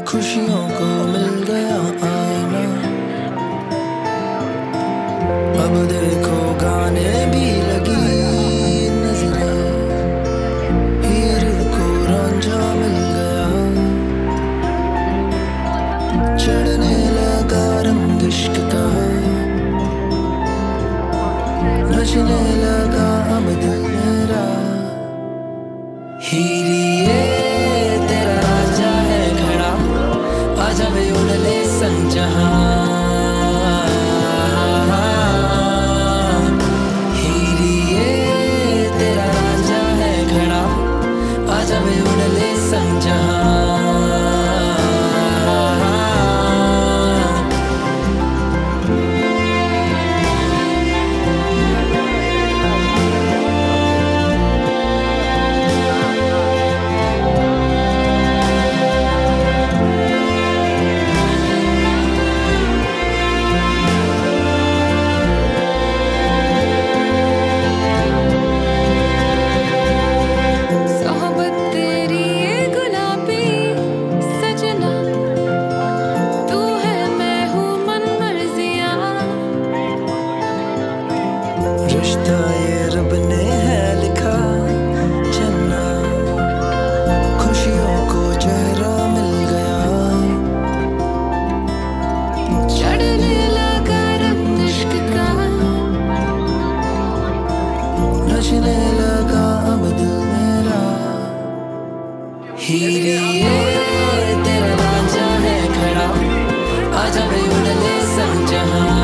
खुशियों को मिल गया आईना, अब देखो गाने भी लगी नजरें, हीर को रांझा मिल गया, चढ़ने लगा रंग इश्क का, नचने लगा अब दिल मेरा। हीरिए तेरा राजा है खड़ा, आजा वे उड़ ले संग जहां। हीरिए तेरा राजा है खड़ा, आजा वे उड़ ले संग जहां। रिश्ता ये रब ने है लिखा, चन्ना खुशियों को चेहरा मिल गया, चढ़ने लगा रंग इश्क का, नचने लगा अब दिल मेरा। हीरिए तेरा राजा है खड़ा, आजा वे उड़ ले संग जहां।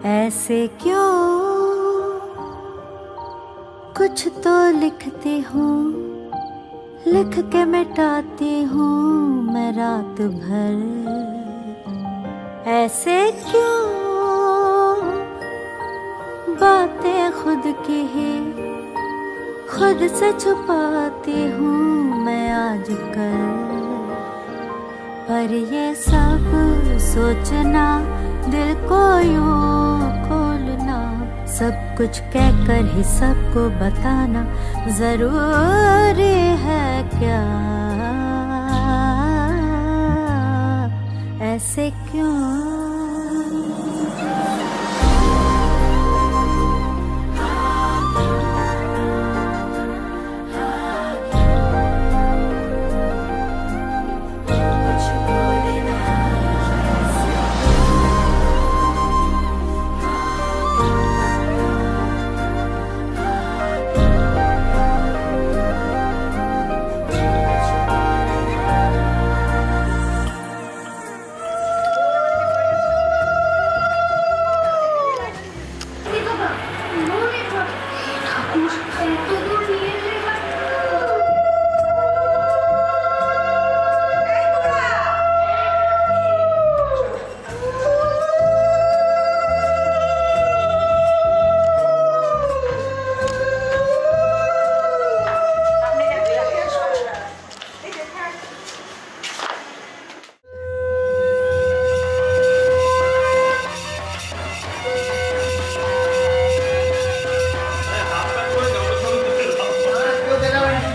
ऐसे क्यों कुछ तो लिखती हूँ, लिख के मिटाती हूँ मैं रात भर। ऐसे क्यों बातें खुद की ही खुद से छुपाती हूँ मैं आजकल। पर ये सब सोचना, दिल को यूं खोलना, सब कुछ कहकर ही सबको बताना जरूरी है क्या? ऐसे क्यों?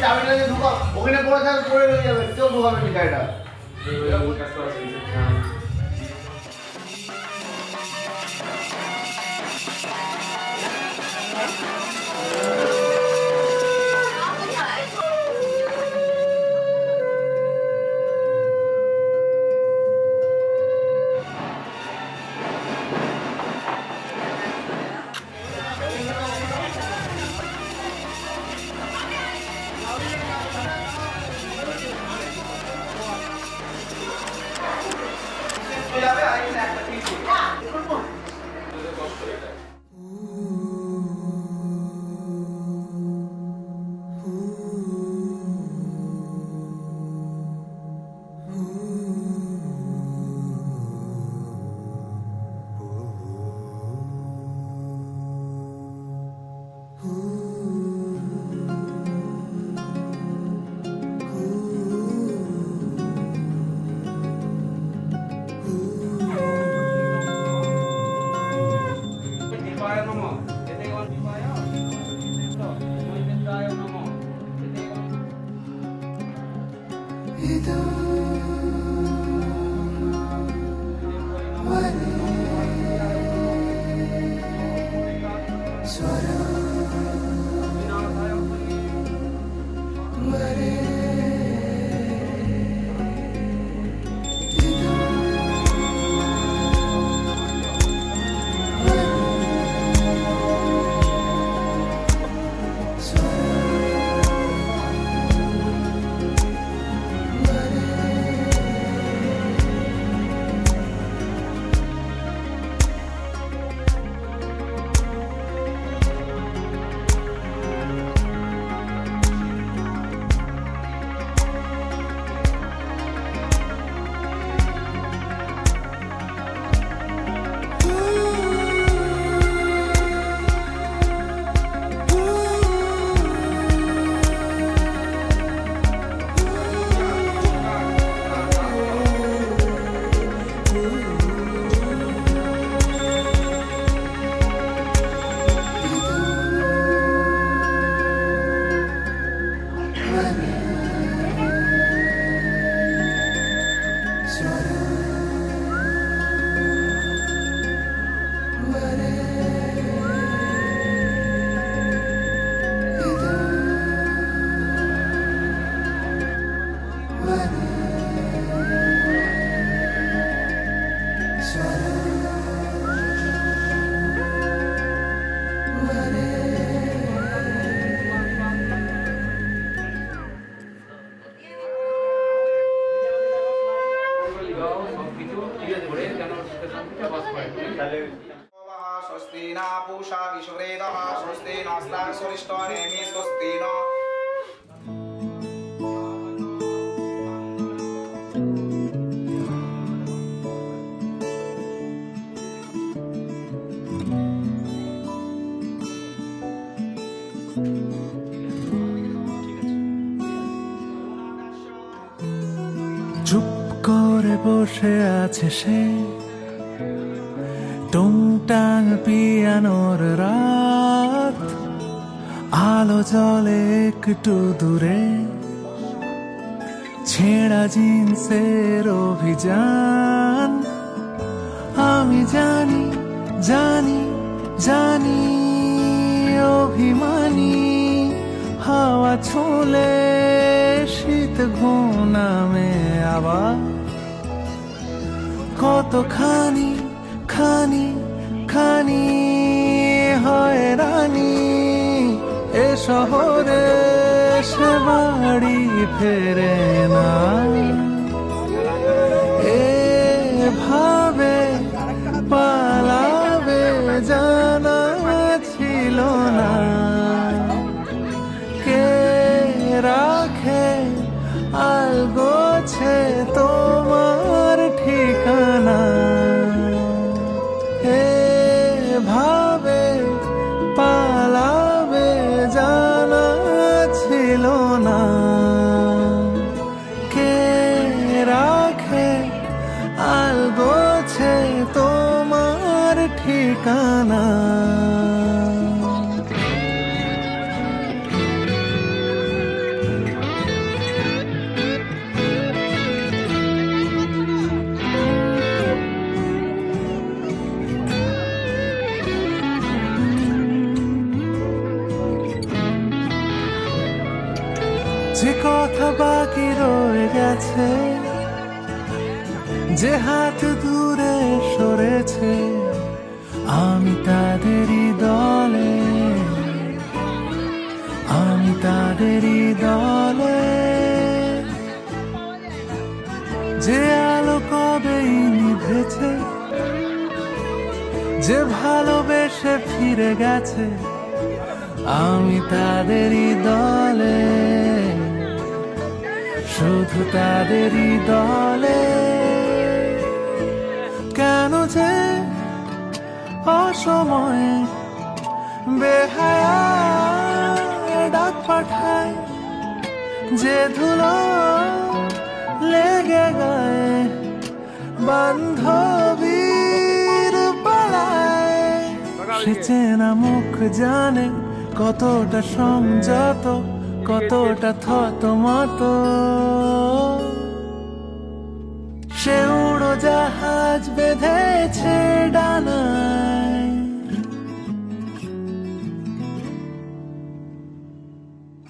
চাবিটা দিয়ে ঢুকাও, ওখানে পড়ে থাকবে, পড়ে রয়ে যাবে, কেউ ঢুকাবে না গাড়িটা। स्वस्ति न पूषा विश्ववेदः स्वस्ति नस्ताक्षरिष्टो नेमि स्वस्ति न চুপ করে বসে আছে সে টুংটাং পিয়ানোর রাত আলো জলে একটু দূরে ছেঁড়া জিন্সের অভিযান আমি জানি জানি জানি অভিমানী হাওয়া ছুলে শীত ঘুনামে আবার কতখানি খানি খানি হয়রানি এ শহরে সে বাড়ি ফেরে না এভাবে পালাবে জানা ছিল না কে রাখে আলগোছে তোমার ঠিকানা এভাবে পালাবে জানা ছিল না কে রাখে আলগোছে তোমার ঠিকানা যে কথা বাকি রয়ে গেছে, যে হাত দূরে সরেছে, আমি তাদেরই দলে, আমি তাদেরই দলে। যে আলো কবেই নিভেছে, যে ভালোবেসে ফিরে গেছে, আমি তাদেরই দলে, শুধু তাদেরই দলে। কেন যে অসময়ে বেহায়া ডাক পাঠায়, যে ধুলো লেগে গায়ে বান্ধবীর পাড়ায়। সে চেনা মুখ জানে কতটা সংযত, কতটা থতমত। সে উড়োজাহাজ বেঁধেছে ডানায়,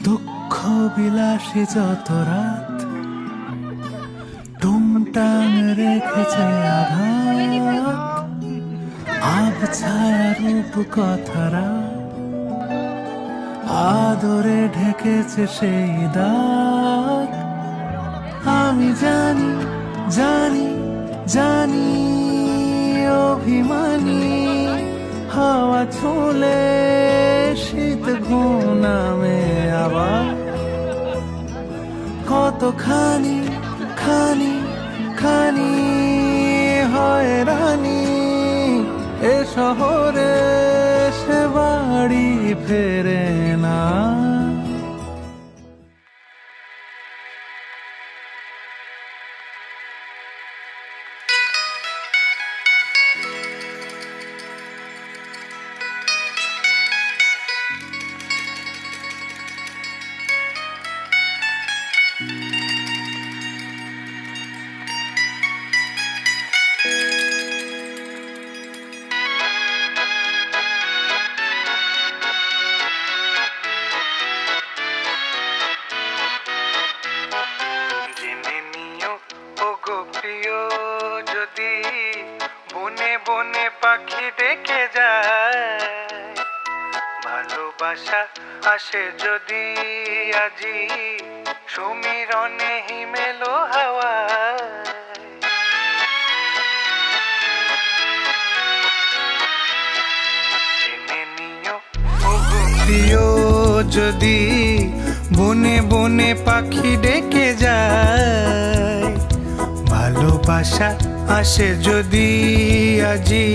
দুঃখ বিলাসী যত রাত টুংটাং রেখেছে আঘাত। আবছায়া রূপ কথারা আদরে ঢেকেছে সেই দাগ। আমি জানি জানি জানি অভিমানী, হাওয়া ছুঁলে শীত ঘুনামে আবার। কতখানি খানি খানি হয়রানি, এ শহরে সে বাড়ি ফেরে না। যদি বনে বনে পাখি ডেকে যায়, ভালোবাসা আসে যদি আজি সমীরণে হিমেলো হাওয়ায়। জেনে নিও ওগো প্রিয়, যদি বনে বনে পাখি ডেকে যায়, ভালোবাসা আসে যদি আজি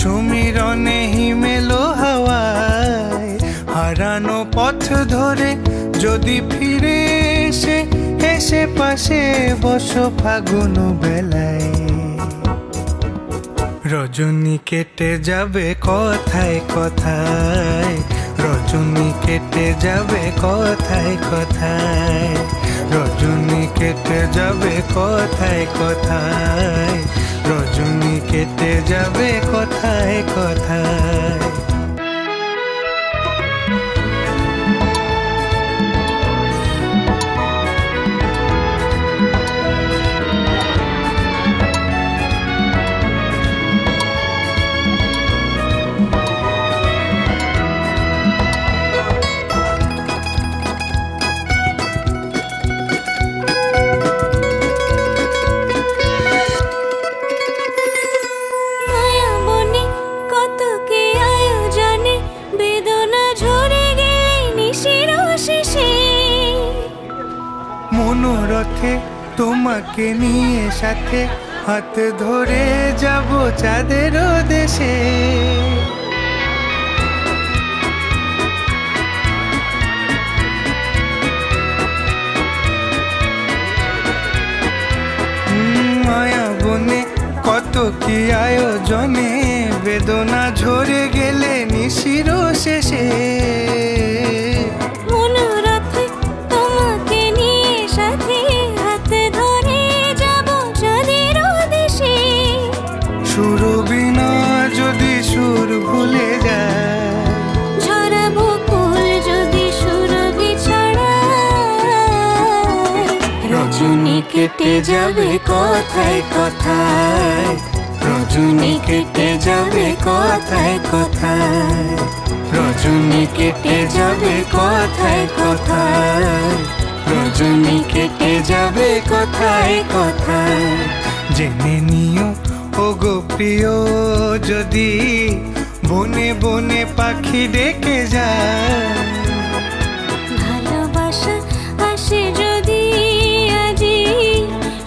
সমীরণে হিমেলো হাওয়ায়। হারানো পথ ধরে যদি ফিরে এসে এসে পাশে বসো ফাগুন বেলায়। রজনী কেটে যাবে কথায় কথায়, রজনী কেটে যাবে কথায় কথায়, রজনী কেটে যাবে কথায় কথায়, রজনী কেটে যাবে কথায় কথায়। মনোরথে তোমাকে নিয়ে সাথে হাত ধরে যাব চাঁদের দেশে। মায়া বনে কত কি আয়োজনে, বেদনা ঝরে গেলে নিশির শেষে। সুরবিনা যদি সুর ভুলে যায়, ঝরা বকুল যদি সুরভি ছড়ায়, রজনী কেটে যাবে কথায় কথায়, রজনী কেটে যাবে কথায় কথায়, রজনী কেটে যাবে কথায় কথায়, রজনী কেটে যাবে কথায় কথায়। জেনে নিও ও গো প্রিয়, যদি বনে বনে পাখি ডেকে যায়, ভালোবাসা আসে যদি আজি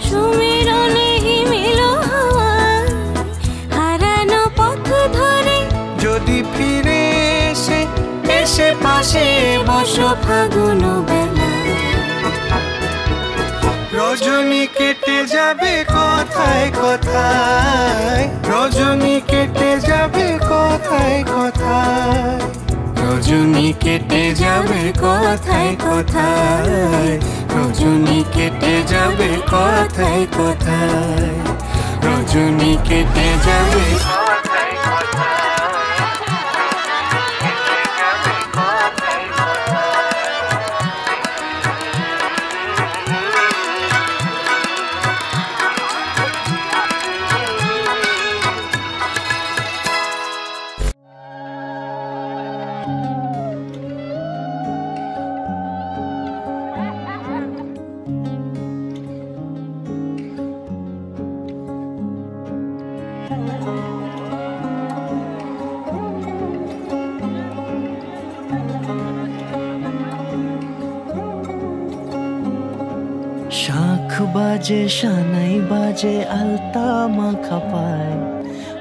সুমিরনে হিমেল হাওয়ায়, হারানো পথ ধরে যদি ফিরে এসে এসে পাশে বসো ফাগুন বেলা। রজনী কেটে যাবে কথায় কথায়, রজনী কেটে যাবে কথায় কথায়, রজনী কেটে যাবে কথায় কথায়, রজনী কেটে যাবে কথায় কথায়, রজনী কেটে যাবে কথায় কথায়। শাখ বাজে সানাই বাজে আলতা মাখা পায়,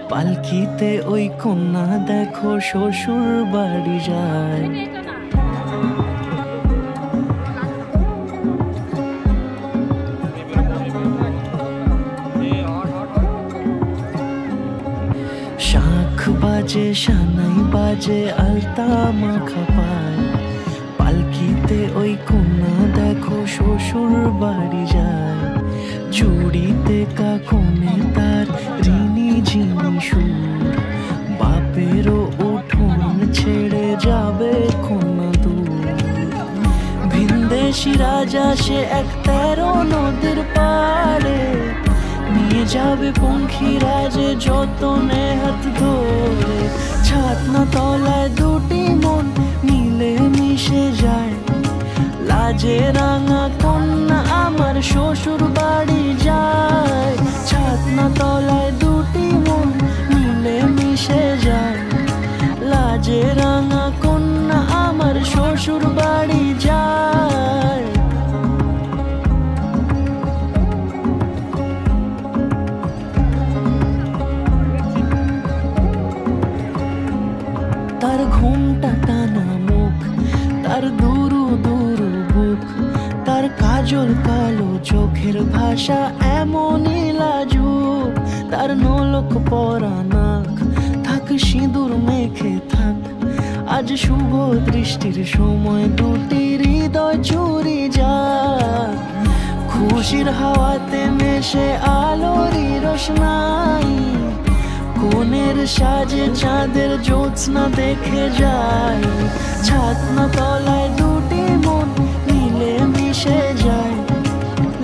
পালকিতে ওই কন্যা দেখো শ্বশুর বাড়ি যায়। শাখ বাজে সানাই বাজে আলতা মাখা পায়, পালকিতে ওই কন্যা দেখো শ্বশুর বাড়ি যায়। চুড়িতে কাকনে তার ঋণী ঝিনি সুর, বাপেরও উঠোন ছেড়ে যাবে কন্যা দূর। ভিনদেশি রাজা সে এক 13 নদীর পাড়ে, নিয়ে যাবে পঙ্খী রাজে যতনে হাত ধরে। ছাতনা তলায় দুটি মন মিলে মিশে যায়, লাজে রাঙা কন্যা আমার শ্বশুর বাড়ি যায়। ছাতনা তলায় দুটি মন মিলে মিশে যায়, লাজে রাঙা কন্যা আমার শ্বশুর বাড়ি যায়। তার ঘুমটা টানা মুখ, তার দুরু দুরু বুক, তার কাজল কালো চোখের ভাষা এমনই লাজুক। তার নোলক পরা নাক, থাক সিঁদুর মেখে থাক, আজ শুভ দৃষ্টির সময় দুটি হৃদয় চুরি যাক। খুশির হাওয়াতে মেশে আলোরই রোশনাই, কোণের সাজে চাঁদের জ্যোৎস্না দেখে যায়। ছাতনা তলায় দুটি মন মিলে মিশে যায়,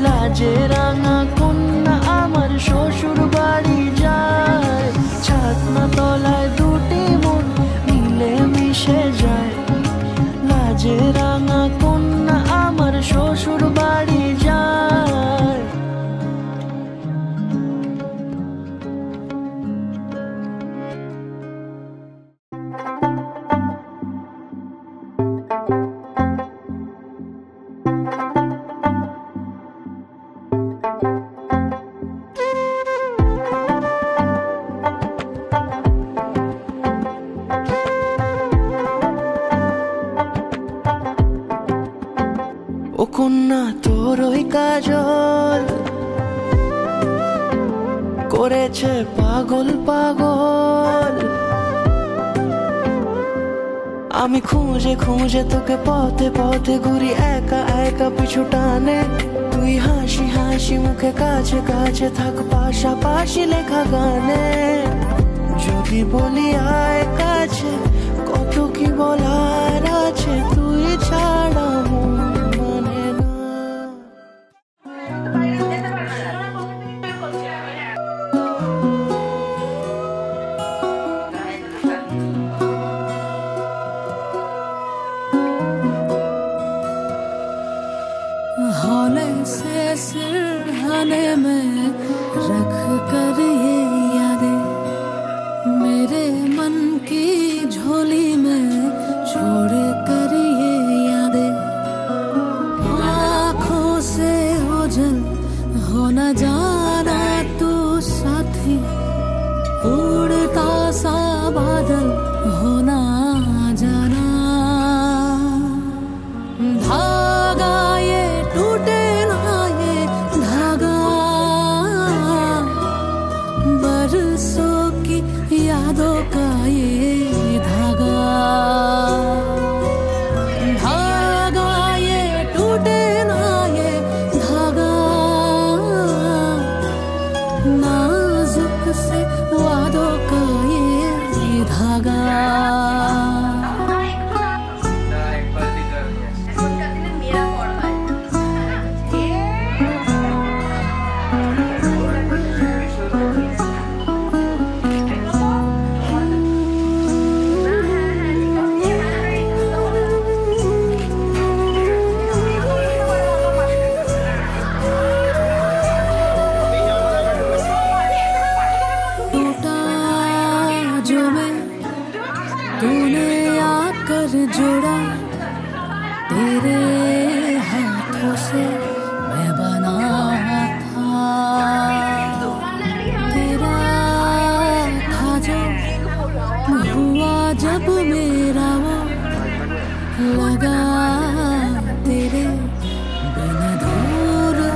লাজে রাঙা কন্যা আমার শ্বশুর বাড়ি যায়। ছাতনা তলায় দুটি মন মিলে মিশে যায়, লাজে রাঙা কন্যা আমার শ্বশুর বাড়ি যায়। ও কন্যা তোর ওই কাজল করেছে পাগল পাগল, আমি খুঁজে খুঁজে তোকে পথে পথে ঘুরি একা একা পিছু টানে। তুই হাসি হাসি মুখে কাছে কাছে থাক পাশাপাশি লেখা গানে। যদি বলি আয় কাছে কত কি বলার আছে, তুই ছাড়া মন মানে না। हौले से सिरहाने में रख कर ये यादें मेरे मन की झोली में छोड़ कर ये यादें आँखों से ओझल हो न जाना तू साथी उड़ता सा बादल हो ना जाना धागा ये टूटे ना ये धागा बरसों की यादों का ये धागा धागा ये टूटे ना ये धागा नाजुक से वादों का ये धागा जोड़ा तेरे हाथों से मैं बना था तेरा था जो हुआ जब मेरा वो लगा तेरे बिन अधूरा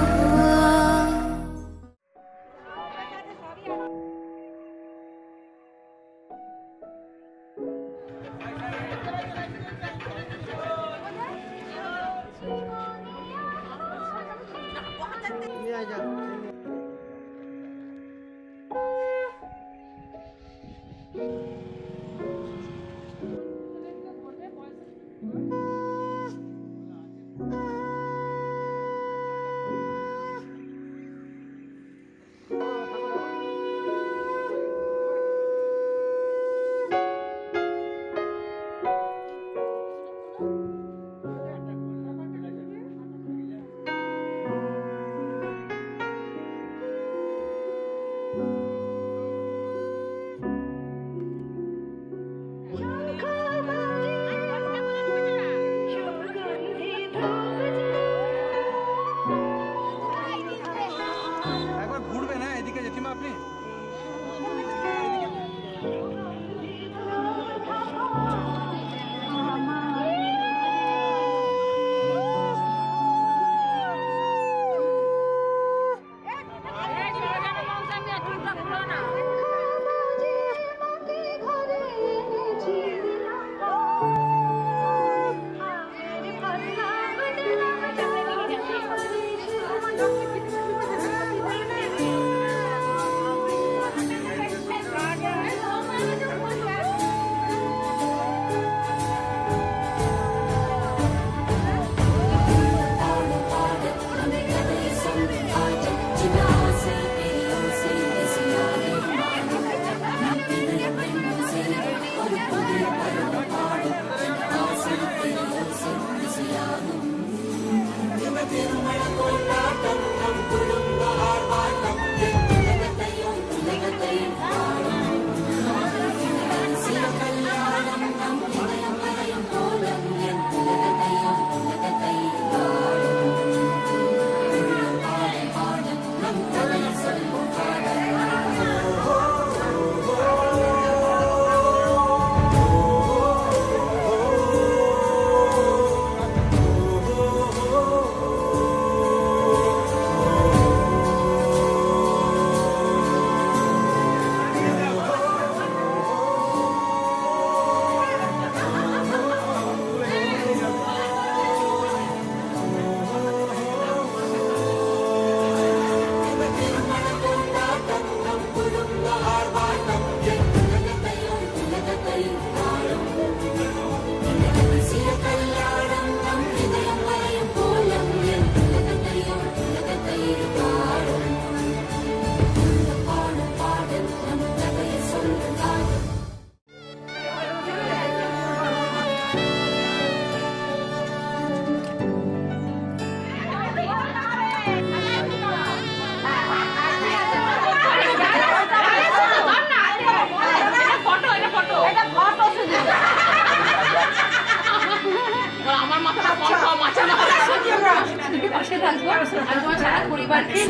থাকবো আর তোমার সারা পরিবারকে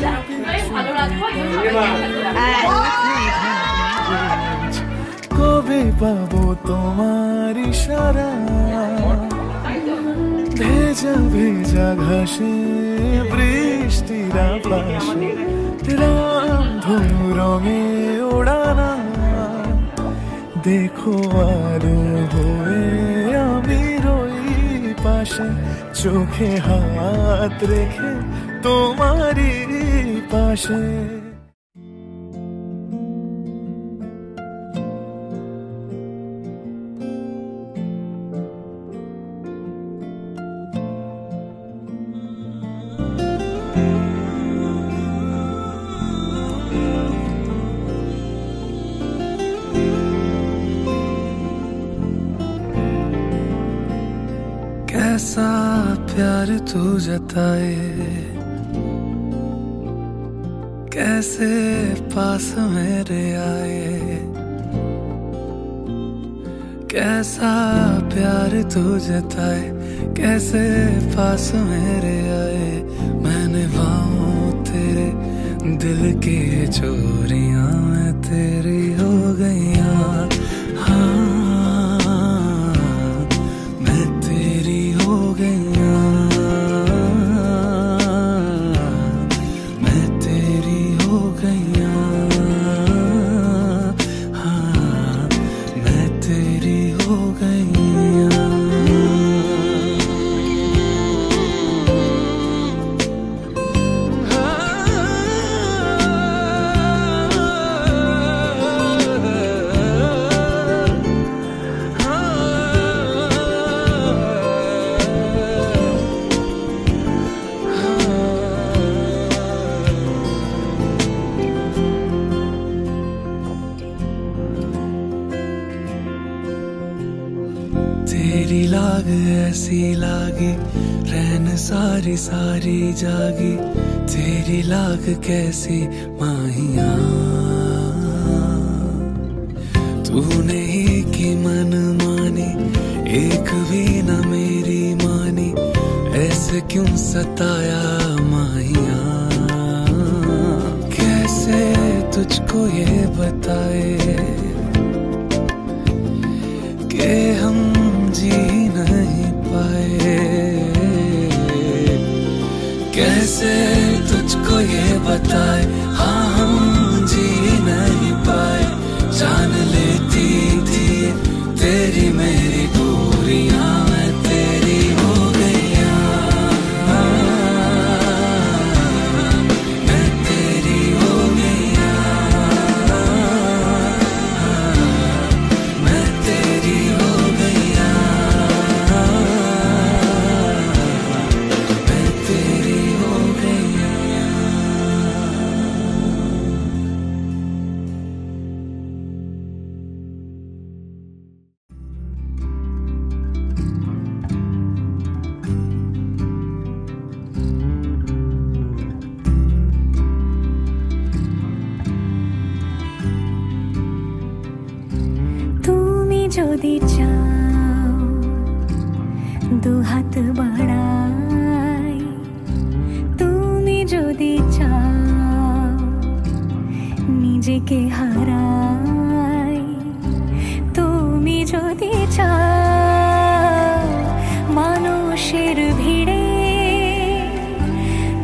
ভালো রাখবো কবে পাবো তোমার ইশারা ভেজা ভেজা ঘাসে বৃষ্টির আকাশে রামধনু রঙে ওড়ানা দেখো আলো হয়ে আমি রই পাশে চোখে হাত রেখে তোমারই পাশে कैसा प्यार तू जताए कैसे पास मेरे आए कैसा प्यार तू जताए कैसे पास मेरे आए मैंने बाहों तेरे दिल की चोरियां मैं तेरी हो गईया तेरी लाग ऐसी लागी रैन सारी सारी जागी तेरी लाग कैसी माहिया तूने ही की मन मानी एक भी न मेरी मानी ऐसे क्यों सताया माहिया कैसे तुझको ये बताए कि हम जी नहीं पाए कैसे तुझको ये बताए हाँ हम जी नहीं पाए जान लेती थी तेरी मेरी दूरियां मैं तेरी हो गईया मैं तेरी हो गईया मैं तेरी हो যদি চাও দু হাত বাড়াই তুমি যদি চাও নিজেকে হারাই তুমি যদি চাও মানুষের ভিড়ে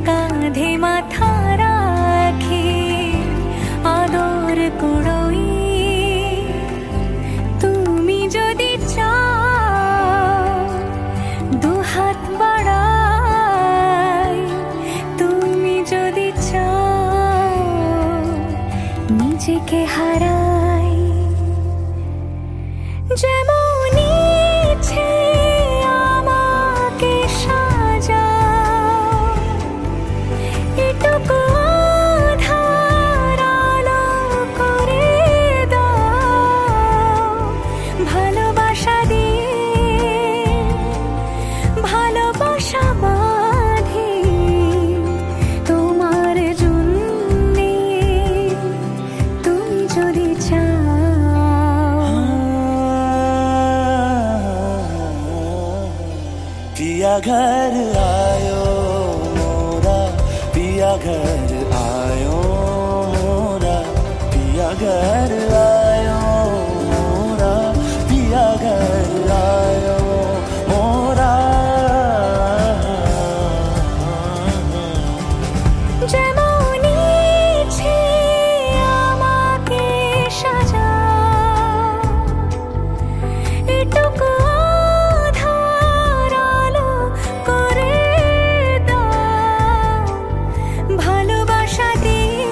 কাঁধে মাথা রাখি আদর কুড়োই যদি চাও দু হাত বাড়াই তুমি যদি চাও নিজেকে হারাই যেমন ইচ্ছে আমাকে সাজাও এটুকু আধার আলো করে দাও ভালোবাসা দিয়ে ভালোবাসা বাঁধি তোমার জন্যে তুমি যদি চাও पिया घर आयो मोर घर आयो मोरा पिया घर आयो मोरा पिया घर आयो मोरा যেমন ইচ্ছে আমাকে সাজাও, এটুকু আধার আলো করে দাও। ভালোবাসা দিয়ে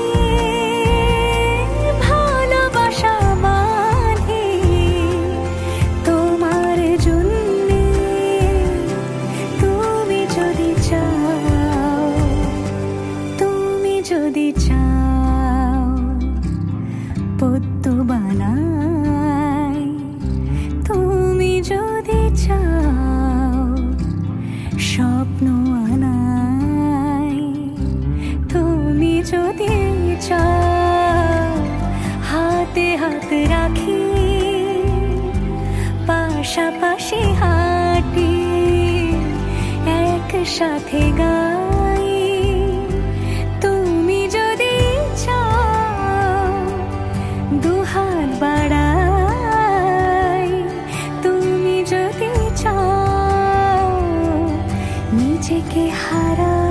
ভালোবাসা বাঁধি তোমার জন্যে, তুমি যদি চাও, তুমি যদি চাও পদ্ম বানাই, তুমি যদি চাও স্বপ্ন আনাই, তুমি যদি চাও হাতে হাত রাখি পাশাপাশি হাঁটি একসাথে গাই, তুমি যদি চাও দুহাত বাড়াই, তুমি যদি চাও নিজেকে হারাই।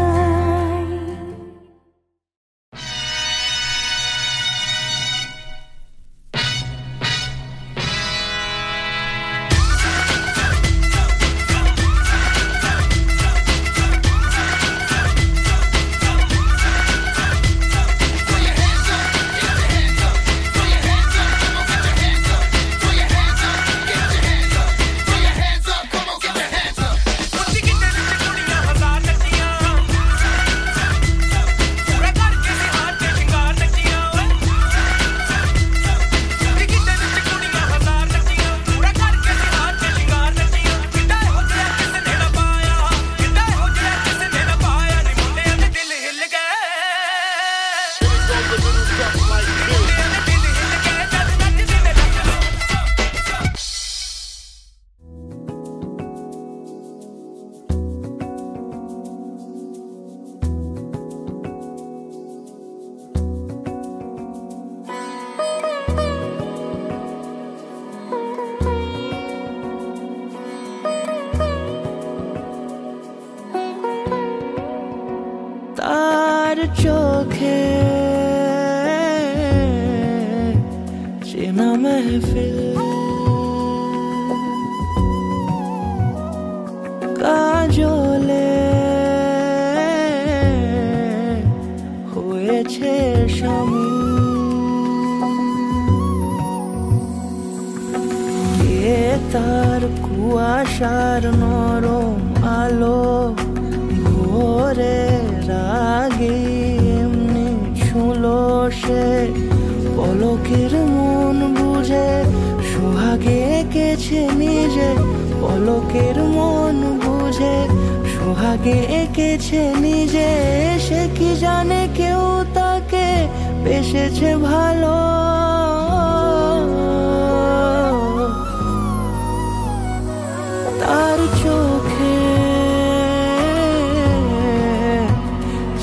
তার চোখে চেনা মেহফিল, কাজলে হয়েছে শামিল, কে তার কুয়াশার নরম আলো ভোরে রাগে এমনি ছুলো সে, পলকের মন বুঝে সোহাগে এঁকেছে নিজে, পলকের মন বুঝে সোহাগে এঁকেছে নিজে, সে কি জানে কেউ তাকে বেসেছে ভালো, তার চোখে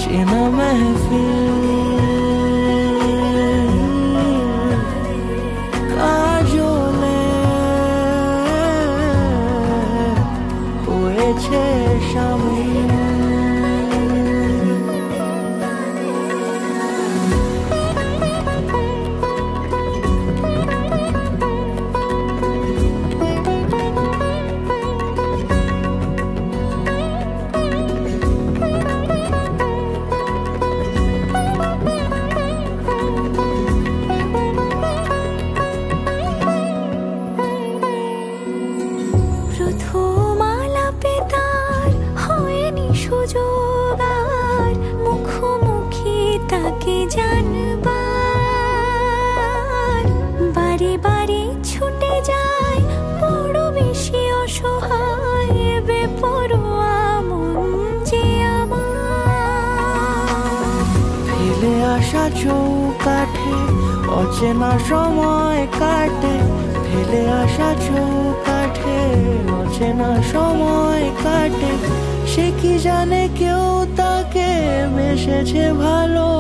চেনা মেহফিল, কাজলে হয়েছে শামিল। চৌকাঠে অচেনা সময় কাটে, ফেলে আসা চৌকাঠে অচেনা সময় কাটে, সে কি জানে কেউ তাকে এসেছে ভালো